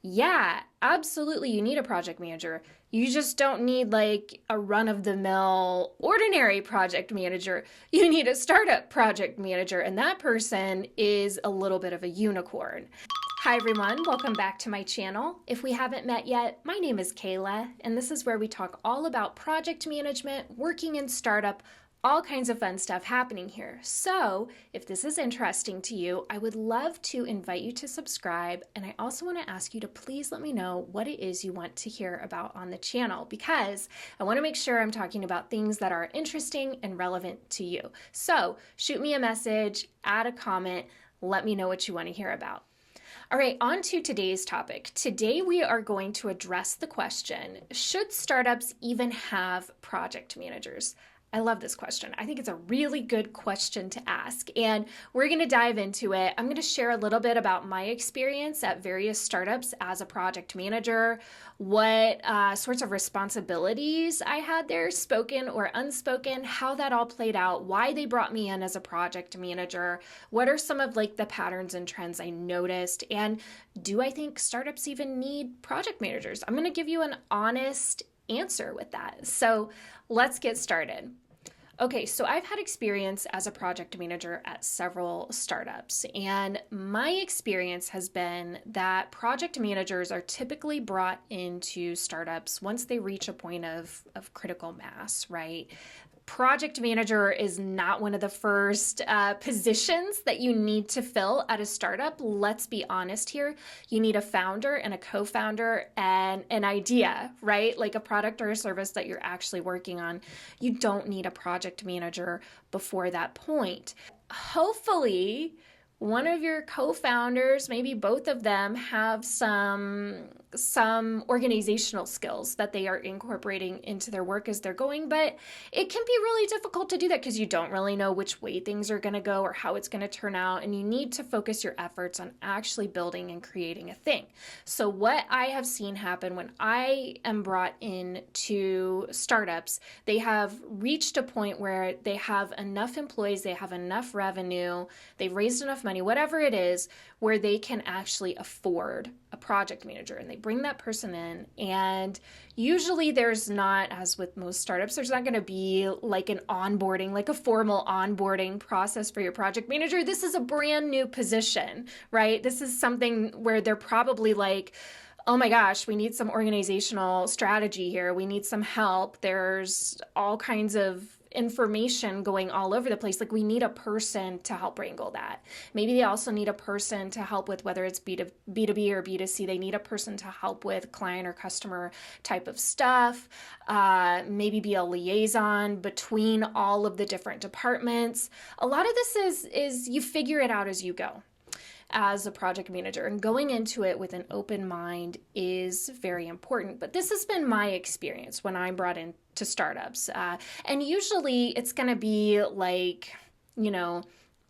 Yeah, absolutely. You need a project manager. You just don't need like a run of the mill ordinary project manager. You need a startup project manager, and that person is a little bit of a unicorn. Hi everyone, welcome back to my channel. If we haven't met yet, my name is Kayla, and this is where we talk all about project management, working in startup, all kinds of fun stuff happening here. So if this is interesting to you, I would love to invite you to subscribe. And I also want to ask you to please let me know what it is you want to hear about on the channel, because I want to make sure I'm talking about things that are interesting and relevant to you. So shoot me a message, add a comment, let me know what you want to hear about. All right, on to today's topic. Today we are going to address the question, should startups even have project managers? I love this question. I think it's a really good question to ask, and we're going to dive into it. I'm going to share a little bit about my experience at various startups as a project manager, what sorts of responsibilities I had there, spoken or unspoken, how that all played out, why they brought me in as a project manager, what are some of like the patterns and trends I noticed, and do I think startups even need project managers? I'm going to give you an honest answer with that. So let's get started. Okay, so I've had experience as a project manager at several startups, and my experience has been that project managers are typically brought into startups once they reach a point of critical mass, right? Project manager is not one of the first positions that you need to fill at a startup. Let's be honest here. You need a founder and a co-founder and an idea, right? Like a product or a service that you're actually working on. You don't need a project manager before that point. Hopefully, one of your co-founders, maybe both of them, have some organizational skills that they are incorporating into their work as they're going, but it can be really difficult to do that because you don't really know which way things are going to go or how it's going to turn out, and you need to focus your efforts on actually building and creating a thing. So what I have seen happen when I am brought in to startups, they have reached a point where they have enough employees, they have enough revenue, they've raised enough money, whatever it is, where they can actually afford a project manager, and they bring that person in. And usually there's not, as with most startups, there's not going to be like an onboarding, like a formal onboarding process for your project manager. This is a brand new position, right? This is something where they're probably like, oh my gosh, we need some organizational strategy here. We need some help. There's all kinds of information going all over the place. Like, we need a person to help wrangle that. Maybe they also need a person to help with whether it's B2B or B2C. They need a person to help with client or customer type of stuff. Maybe be a liaison between all of the different departments. A lot of this is you figure it out as you go as a project manager, and going into it with an open mind is very important. But this has been my experience when I'm brought in to startups. And usually it's going to be like,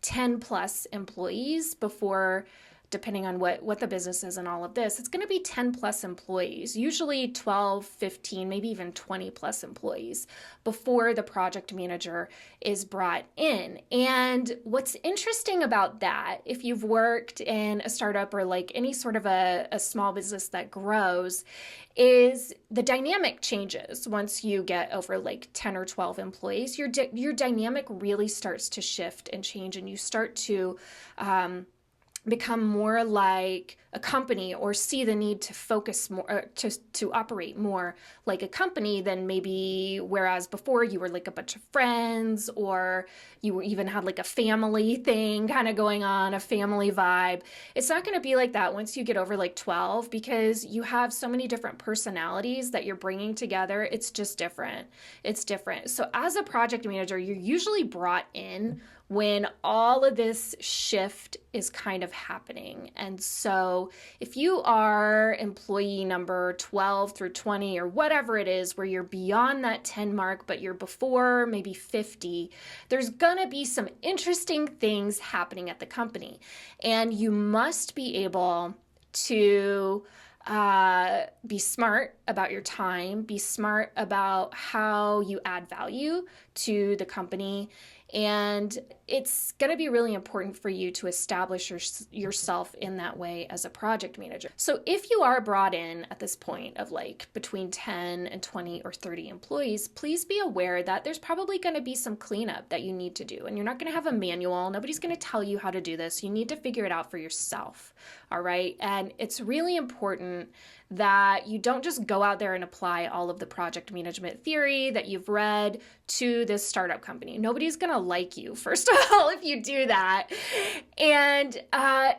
10 plus employees before, depending on what the business is and all of this, it's going to be 10 plus employees, usually 12, 15, maybe even 20 plus employees before the project manager is brought in. And what's interesting about that, if you've worked in a startup or like any sort of a small business that grows, is the dynamic changes once you get over like 10 or 12 employees. Your dynamic really starts to shift and change, and you start to become more like a company, or see the need to focus more, to operate more like a company than maybe, whereas before you were like a bunch of friends, or you even had like a family thing kind of going on, a family vibe. It's not going to be like that once you get over like 12, because you have so many different personalities that you're bringing together. It's just different. It's different. So as a project manager, you're usually brought in when all of this shift is kind of happening. And so if you are employee number 12 through 20 or whatever it is, where you're beyond that 10 mark, but you're before maybe 50, there's gonna be some interesting things happening at the company. And you must be able to be smart about your time, be smart about how you add value to the company, and it's going to be really important for you to establish yourself in that way as a project manager. So if you are brought in at this point of like between 10 and 20 or 30 employees, please be aware that there's probably going to be some cleanup that you need to do. And you're not going to have a manual. Nobody's going to tell you how to do this. You need to figure it out for yourself. All right. And it's really important that you don't just go out there and apply all of the project management theory that you've read to this startup company. Nobody's going to like you, first of all, if you do that. And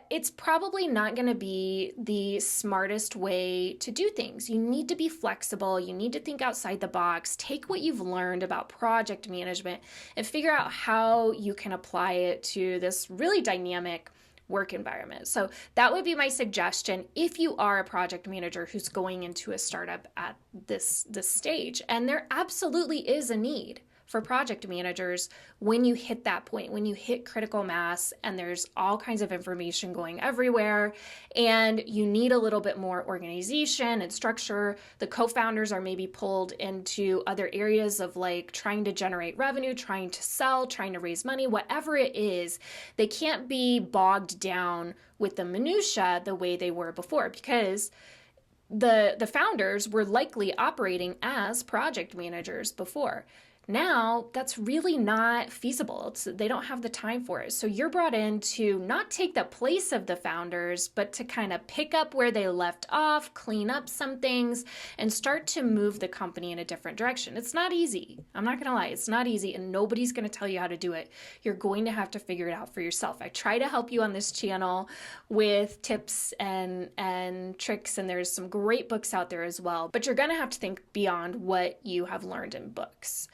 it's probably not going to be the smartest way to do things. You need to be flexible. You need to think outside the box. Take what you've learned about project management and figure out how you can apply it to this really dynamic work environment. So that would be my suggestion if you are a project manager who's going into a startup at this stage. And there absolutely is a need for project managers when you hit that point, when you hit critical mass and there's all kinds of information going everywhere and you need a little bit more organization and structure. The co-founders are maybe pulled into other areas of like trying to generate revenue, trying to sell, trying to raise money, whatever it is. They can't be bogged down with the minutia the way they were before, because the founders were likely operating as project managers before. Now, that's really not feasible. They don't have the time for it. So you're brought in to not take the place of the founders, but to kind of pick up where they left off, clean up some things, and start to move the company in a different direction. It's not easy. I'm not going to lie. It's not easy, and nobody's going to tell you how to do it. You're going to have to figure it out for yourself. I try to help you on this channel with tips and tricks, and there's some great books out there as well. But you're going to have to think beyond what you have learned in books.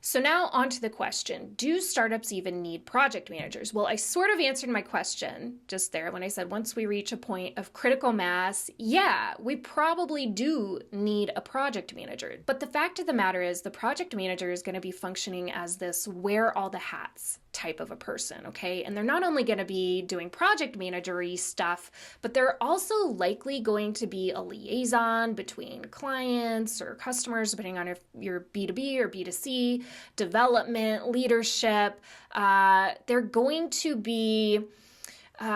So now on to the question, do startups even need project managers? Well, I sort of answered my question just there when I said once we reach a point of critical mass, yeah, we probably do need a project manager. But the fact of the matter is the project manager is going to be functioning as this wear all the hats type of a person, okay? And they're not only going to be doing project managery stuff, but they're also likely going to be a liaison between clients or customers, depending on if you're B2B or B2C, development, leadership. They're going to be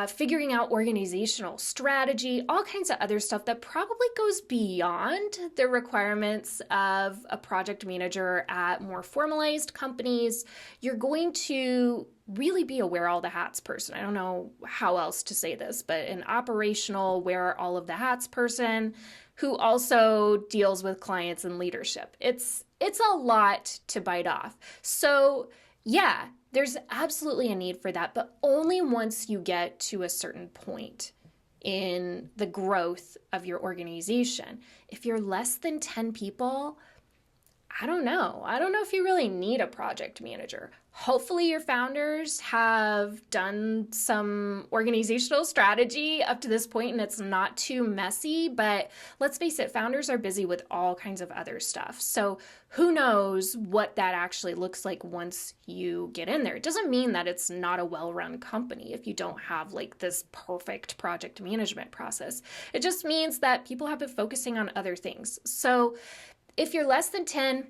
figuring out organizational strategy, all kinds of other stuff that probably goes beyond the requirements of a project manager at more formalized companies. You're going to really be a wear all the hats person. I don't know how else to say this, but an operational wear all of the hats person who also deals with clients and leadership. It's a lot to bite off. So yeah, there's absolutely a need for that, but only once you get to a certain point in the growth of your organization. If you're less than 10 people, I don't know. I don't know if you really need a project manager. Hopefully your founders have done some organizational strategy up to this point and it's not too messy, but let's face it, founders are busy with all kinds of other stuff. So who knows what that actually looks like once you get in there. It doesn't mean that it's not a well-run company if you don't have like this perfect project management process. It just means that people have been focusing on other things. So if you're less than 10,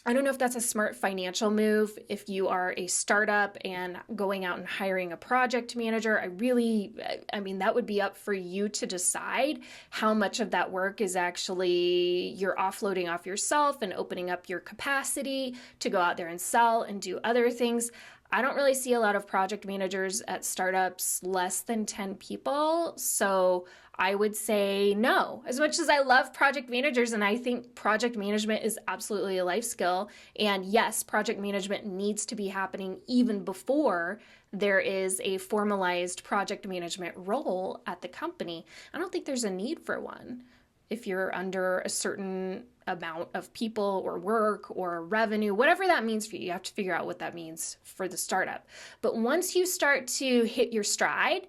I don't know if that's a smart financial move. If you are a startup and going out and hiring a project manager, I mean, that would be up for you to decide how much of that work is actually you're offloading off yourself and opening up your capacity to go out there and sell and do other things. I don't really see a lot of project managers at startups less than 10 people. So I would say no. As much as I love project managers and I think project management is absolutely a life skill, and yes, project management needs to be happening even before there is a formalized project management role at the company, I don't think there's a need for one. If you're under a certain amount of people or work or revenue, whatever that means for you, you have to figure out what that means for the startup. But once you start to hit your stride,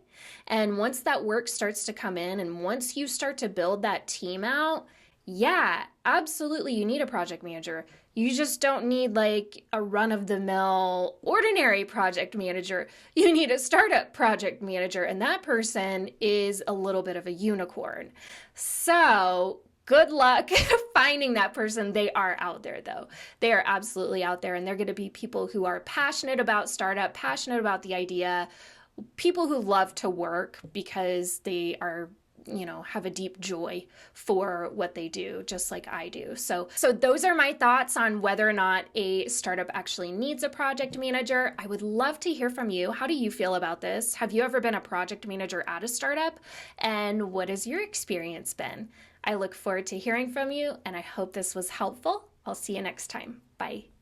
and once that work starts to come in, and once you start to build that team out, yeah, absolutely, you need a project manager. You just don't need like a run-of-the-mill ordinary project manager. You need a startup project manager, and that person is a little bit of a unicorn. So good luck finding that person. They are out there, though. They are absolutely out there, and they're going to be people who are passionate about startup, passionate about the idea, people who love to work because they are, have a deep joy for what they do, just like I do. So those are my thoughts on whether or not a startup actually needs a project manager. I would love to hear from you. How do you feel about this? Have you ever been a project manager at a startup? And what has your experience been? I look forward to hearing from you, and I hope this was helpful. I'll see you next time. Bye.